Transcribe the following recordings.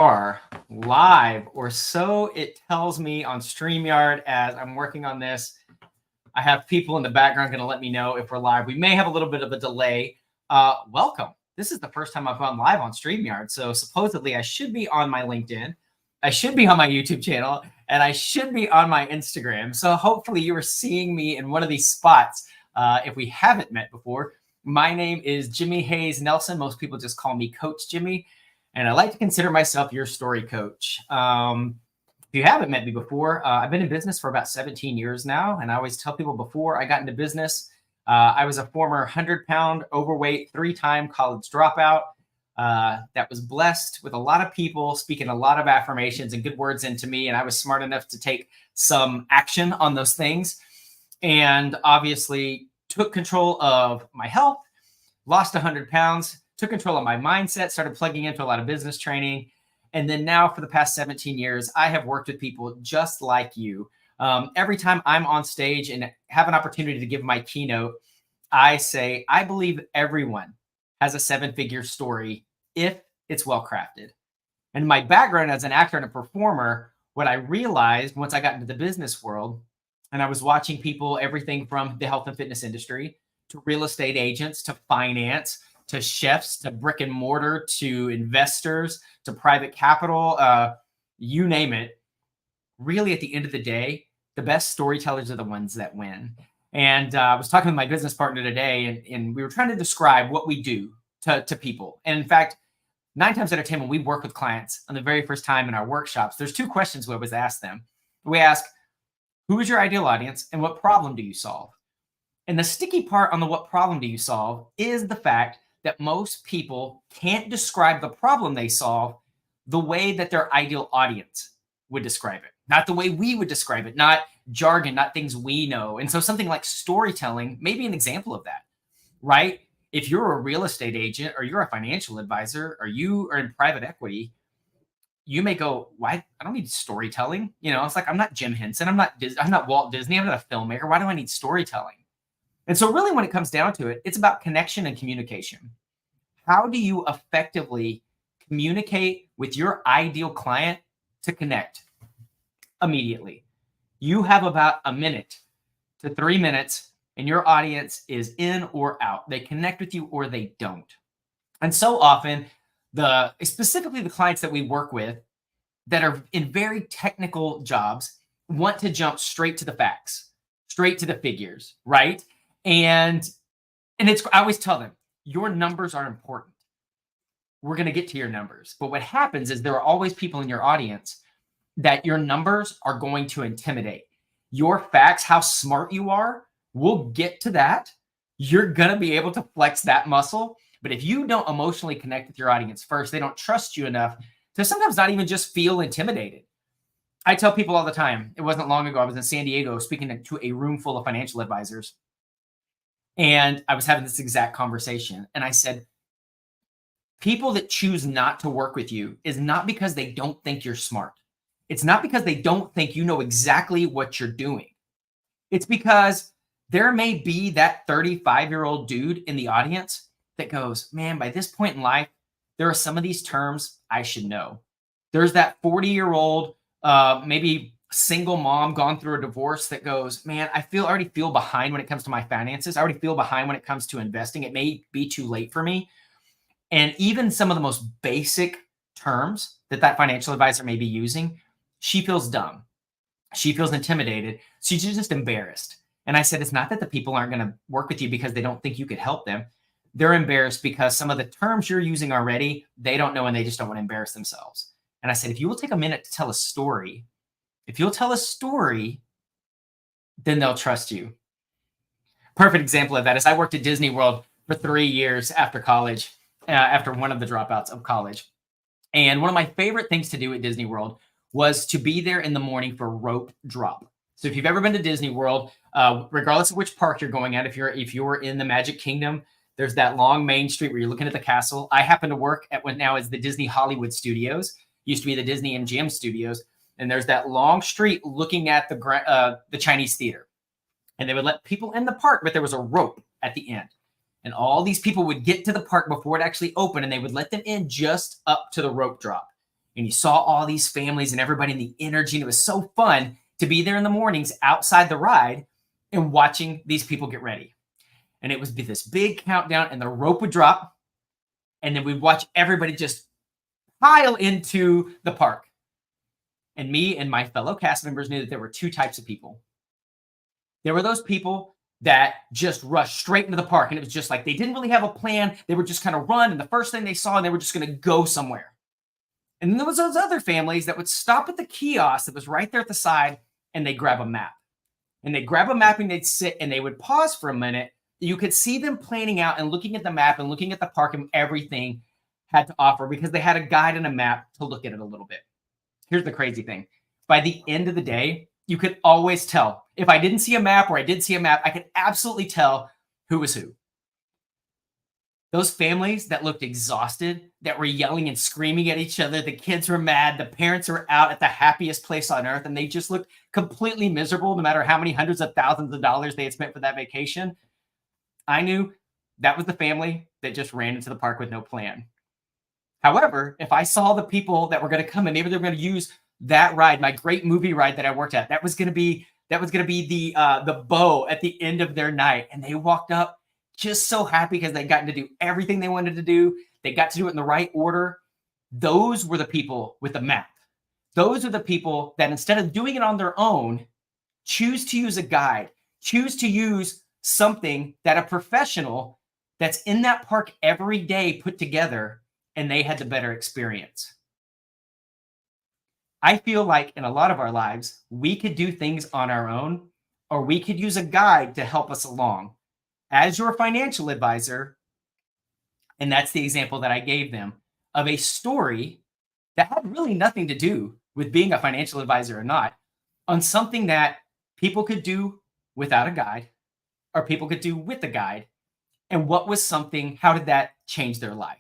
Are live, or so it tells me on Streamyard as I'm working on this. I have people in the background going to let me know if we're live. We may have a little bit of a delay. Welcome. This is the first time I've gone live on Streamyard. So supposedly I should be on my LinkedIn. I should be on my YouTube channel, and I should be on my Instagram. So hopefully you are seeing me in one of these spots. If we haven't met before, my name is Jimmy Hayes Nelson. Most people just call me Coach Jimmy. And I like to consider myself your story coach. If you haven't met me before, I've been in business for about 17 years now. And I always tell people before I got into business, I was a former 100-pound overweight, 3-time college dropout that was blessed with a lot of people speaking a lot of affirmations and good words into me. And I was smart enough to take some action on those things, and obviously took control of my health, lost 100 pounds, took control of my mindset, started plugging into a lot of business training. And then now for the past 17 years, I have worked with people just like you. Every time I'm on stage and have an opportunity to give my keynote, I say, I believe everyone has a 7-figure story if it's well-crafted. And my background as an actor and a performer, what I realized once I got into the business world, and I was watching people, everything from the health and fitness industry to real estate agents to finance, to chefs, to brick and mortar, to investors, to private capital, you name it. Really, at the end of the day, the best storytellers are the ones that win. And I was talking with my business partner today, and we were trying to describe what we do to people. And in fact, 9 times out of 10, when we work with clients on the very first time in our workshops, there's 2 questions we always ask them. We ask, who is your ideal audience and what problem do you solve? And the sticky part on the what problem do you solve is the fact that most people can't describe the problem they solve the way that their ideal audience would describe it, not the way we would describe it, not jargon, not things we know. And so something like storytelling may be an example of that, right? If you're a real estate agent or you're a financial advisor or you are in private equity, you may go, why? I don't need storytelling. You know, it's like, I'm not Jim Henson. I'm not Walt Disney. I'm not a filmmaker. Why do I need storytelling? And so really when it comes down to it, it's about connection and communication. How do you effectively communicate with your ideal client to connect immediately? You have about a minute to 3 minutes, and your audience is in or out. They connect with you or they don't. And so often, specifically the clients that we work with that are in very technical jobs want to jump straight to the facts, straight to the figures, right? And I always tell them, your numbers are important. We're going to get to your numbers. But what happens is there are always people in your audience that your numbers are going to intimidate. Your facts, how smart you are, we'll get to that. You're going to be able to flex that muscle. But if you don't emotionally connect with your audience first, they don't trust you enough to sometimes not even just feel intimidated. I tell people all the time, it wasn't long ago, I was in San Diego speaking to a room full of financial advisors. And I was having this exact conversation. And I said, people that choose not to work with you is not because they don't think you're smart. It's not because they don't think you know exactly what you're doing. It's because there may be that 35-year-old dude in the audience that goes, man, by this point in life, there are some of these terms I should know. There's that 40-year-old, maybe single mom gone through a divorce that goes, man, I already feel behind when it comes to my finances. I already feel behind when it comes to investing. It may be too late for me. And even some of the most basic terms that financial advisor may be using, she feels dumb. She feels intimidated. She's just embarrassed. And I said, it's not that the people aren't going to work with you because they don't think you could help them. They're embarrassed because some of the terms you're using already, they don't know, and they just don't want to embarrass themselves. And I said, if you will take a minute to tell a story, then they'll trust you. Perfect example of that is I worked at Disney World for 3 years after college, after one of the dropouts of college. And one of my favorite things to do at Disney World was to be there in the morning for rope drop. So if you've ever been to Disney World, regardless of which park you're going at, if you're in the Magic Kingdom, there's that long main street where you're looking at the castle. I happen to work at what now is the Disney Hollywood Studios. Used to be the Disney MGM Studios. And there's that long street looking at the Chinese theater. And they would let people in the park, but there was a rope at the end. And all these people would get to the park before it actually opened, and they would let them in just up to the rope drop. and you saw all these families and everybody in the energy. And it was so fun to be there in the mornings outside the ride and watching these people get ready. And it would be this big countdown, and the rope would drop, and then we'd watch everybody just pile into the park. And me and my fellow cast members knew that there were two types of people. There were those people that just rushed straight into the park, and it was just like they didn't really have a plan. They were just kind of run, and the first thing they saw, and they were just going to go somewhere. And then there was those other families that would stop at the kiosk that was right there at the side, and they'd grab a map. And they'd grab a map, and they'd sit, and they would pause for a minute. You could see them planning out and looking at the map and looking at the park and everything had to offer, because they had a guide and a map to look at it a little bit. Here's the crazy thing. By the end of the day, you could always tell. If I didn't see a map or I did see a map, I could absolutely tell who was who. Those families that looked exhausted, that were yelling and screaming at each other, the kids were mad, the parents were out at the happiest place on earth, and they just looked completely miserable no matter how many hundreds of thousands of dollars they had spent for that vacation. I knew that was the family that just ran into the park with no plan. However, if I saw the people that were going to come and maybe they were going to use that ride, my great movie ride that I worked at, that was going to be the bow at the end of their night, and they walked up just so happy because they'd gotten to do everything they wanted to do. They got to do it in the right order. Those were the people with the map. Those are the people that, instead of doing it on their own, choose to use a guide, choose to use something that a professional that's in that park every day put together, and they had the better experience. I feel like in a lot of our lives, we could do things on our own, or we could use a guide to help us along. As your financial advisor, and that's the example that I gave them of a story that had really nothing to do with being a financial advisor or not, on something that people could do without a guide, or people could do with a guide, and what was something, how did that change their life?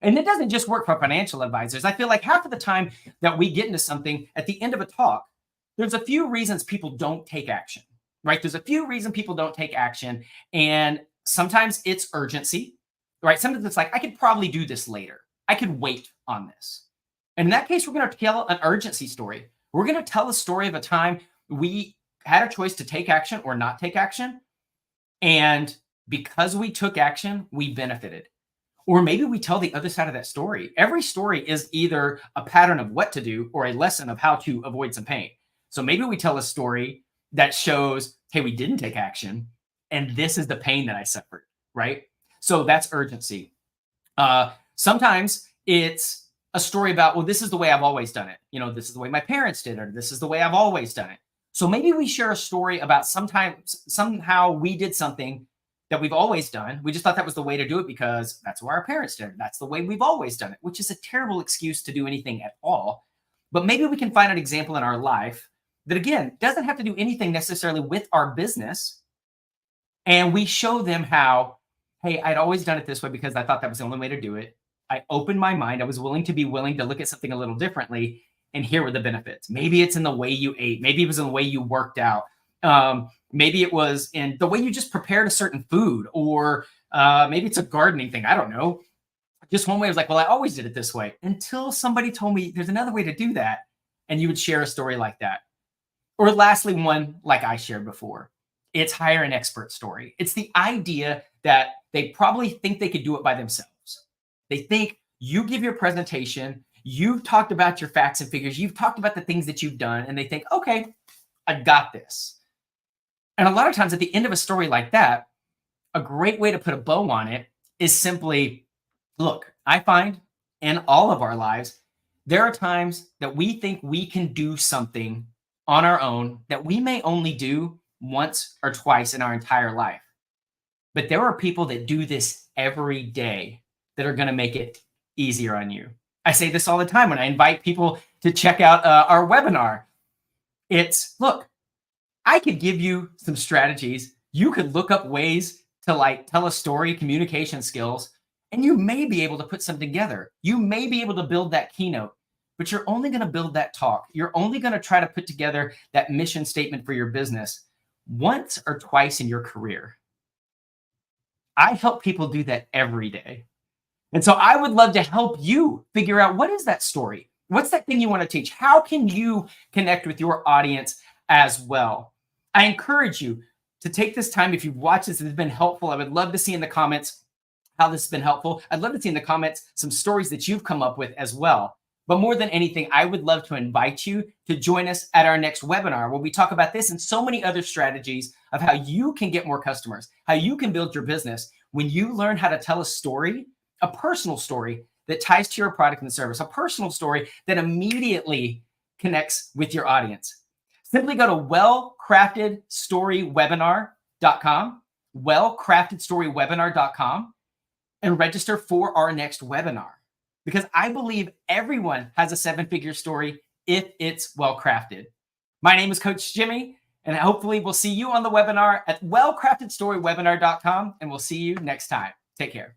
And it doesn't just work for financial advisors. I feel like half of the time that we get into something at the end of a talk, there's a few reasons people don't take action, right? There's a few reasons people don't take action. And sometimes it's urgency, right? Sometimes it's like, I could probably do this later. I could wait on this. And in that case, we're going to tell an urgency story. We're going to tell a story of a time we had a choice to take action or not take action. And because we took action, we benefited. Or maybe we tell the other side of that story. Every story is either a pattern of what to do or a lesson of how to avoid some pain. So maybe we tell a story that shows, hey, we didn't take action, and this is the pain that I suffered, right? So that's urgency. Sometimes it's a story about, well, this is the way I've always done it. You know, this is the way my parents did it, or this is the way I've always done it. So maybe we share a story about somehow we did something that we've always done. We just thought that was the way to do it because that's what our parents did. That's the way we've always done it, which is a terrible excuse to do anything at all. But maybe we can find an example in our life that, again, doesn't have to do anything necessarily with our business. And we show them how, hey, I'd always done it this way because I thought that was the only way to do it. I opened my mind. I was willing to look at something a little differently. And here were the benefits. Maybe it's in the way you ate. Maybe it was in the way you worked out. Maybe it was in the way you just prepared a certain food, or maybe it's a gardening thing. I don't know. Just one way I was like, well, I always did it this way, until somebody told me there's another way to do that. And you would share a story like that. Or lastly, one like I shared before, it's hire an expert story. It's the idea that they probably think they could do it by themselves. They think you give your presentation, you've talked about your facts and figures, you've talked about the things that you've done, and they think, okay, I got this. And a lot of times at the end of a story like that, a great way to put a bow on it is simply, look, I find in all of our lives, there are times that we think we can do something on our own that we may only do once or twice in our entire life. But there are people that do this every day that are going to make it easier on you. I say this all the time when I invite people to check out our webinar. It's, look, I could give you some strategies. You could look up ways to tell a story, communication skills, and you may be able to put something together. You may be able to build that keynote, but you're only going to build that talk. You're only going to try to put together that mission statement for your business once or twice in your career. I help people do that every day. And so I would love to help you figure out, what is that story? What's that thing you want to teach? How can you connect with your audience as well? I encourage you to take this time. If you've watched this and it's been helpful, I would love to see in the comments how this has been helpful. I'd love to see in the comments some stories that you've come up with as well. But more than anything, I would love to invite you to join us at our next webinar where we talk about this and so many other strategies of how you can get more customers, how you can build your business when you learn how to tell a story, a personal story that ties to your product and service, a personal story that immediately connects with your audience. Simply go to wellcraftedstorywebinar.com, wellcraftedstorywebinar.com, and register for our next webinar. Because I believe everyone has a 7-figure story if it's well crafted. My name is Coach Jimmy, and hopefully we'll see you on the webinar at wellcraftedstorywebinar.com, and we'll see you next time. Take care.